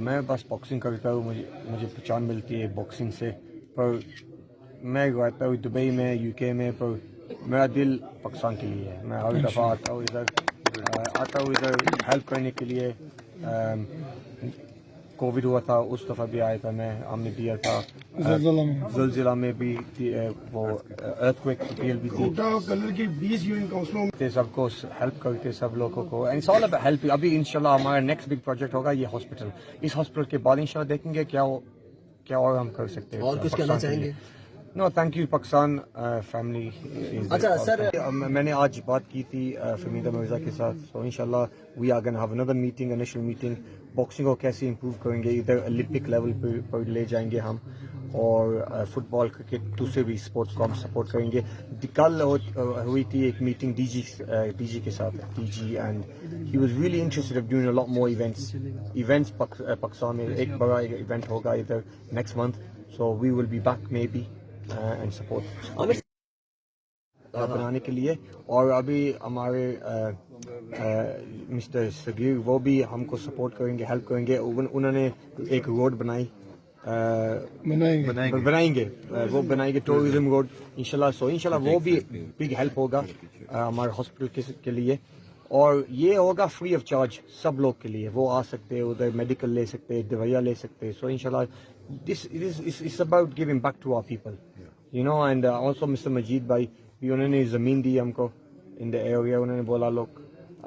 میں بس باکسنگ کرتا ہوں، مجھے پہچان ملتی ہے باکسنگ سے، پر میں رہتا ہوں دبئی میں، یو کے میں، پر میرا دل پاکستان کے لیے ہے. میں ہر دفعہ آتا ہوں ادھر ہیلپ کرنے کے لیے. کووڈ ہوا تھا اس دفعہ بھی آیا تھا میں، ہم نے دیا تھا. زلزلہ میں بھی وہ ارتھکویک اپیل بھی تھی. کلر کی 20 یونین کاؤنسلوں سب کو ہیلپ کرتے سب لوگوں کو. And all about help. ابھی انشاءاللہ ہمارا نیکسٹ بگ پروجیکٹ ہوگا یہ ہاسپٹل. اس ہاسپٹل کے بعد انشاءاللہ دیکھیں گے کیا اور ہم کر سکتے ہیں. اور کچھ کہنا چاہیں گے؟ نو تھینک یو پاکستان فیملی. اچھا سر، میں نے آج بات کی تھی فمیدہ مرزا کے ساتھ. سو انشاءاللہ وی آر گن ہیو اندر میٹنگ، انیشل میٹنگ. باکسنگ کو کیسے امپروو کریں گے، ادھر اولمپک لیول پر لے جائیں گے ہم، اور فٹبال کرکٹ دوسرے بھی اسپورٹس کو ہم سپورٹ کریں گے. کل ہوئی تھی ایک میٹنگ ڈی جی کے ساتھ، D G, and he was really interested of doing a lot more events. Pakistan میں ایک بڑا ایونٹ ہوگا ادھر next month. So we will be back maybe and support بنانے کے لیے. اور ابھی ہمارے مسٹر صغیر وہ بھی ہم کو سپورٹ کریں گے، ہیلپ کریں گے. انہوں نے ایک روڈ بنائیں گے، وہ بنائیں گے ٹورزم روڈ انشاءاللہ. سو انشاءاللہ وہ بھی بگ ہیلپ ہوگا ہمارے ہاسپٹل کے لیے. اور یہ ہوگا فری آف چارج سب لوگ کے لیے. وہ آ سکتے ہیں ادھر، میڈیکل لے سکتے ہیں، دوائیاں لے سکتے ہیں. سو انشاءاللہ this is about giving back to our people, you know. And also mister Majid بھائی بھی، انہوں نے زمین دی ہم کو ان دا ایریا. انہوں نے بولا لوگ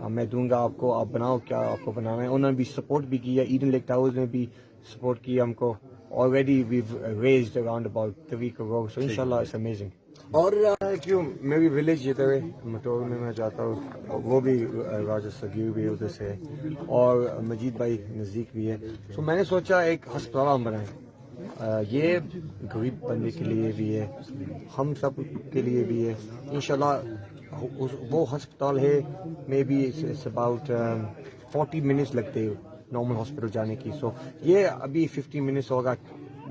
میں دوں گا آپ کو، آپ بناؤ کیا آپ کو بنانا ہے. انہوں نے بھی سپورٹ بھی کیا. ایڈن لیک ٹاورز نے بھی سپورٹ کیا ہم کو. Already we've raised around about 3 crore. So انشاءاللہ اٹس امیزنگ. اور کیوں میری ولیج ادھر ہے مٹور میں جاتا ہوں، وہ بھی راجا صغیر بھی ادھر سے ہے، اور مجید بھائی نزدیک بھی ہے. سو میں نے سوچا ایک ہسپتال ہم بنائیں. یہ غریب بندے کے لیے بھی ہے، ہم سب کے لیے بھی ہے. انشاءاللہ وہ ہسپتال ہے maybe it's about 40 minutes لگتے نارمل ہاسپٹل جانے کی. سو یہ ابھی 15 minutes ہوگا،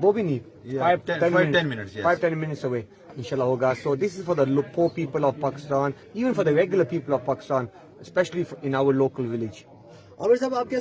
وہ بھی نہیں 5-10 minutes away انشاءاللہ ہوگا. سو دس از for the poor people of Pakistan, even for the regular people of Pakistan, especially in our local village. Aamir صاحب آپ کیا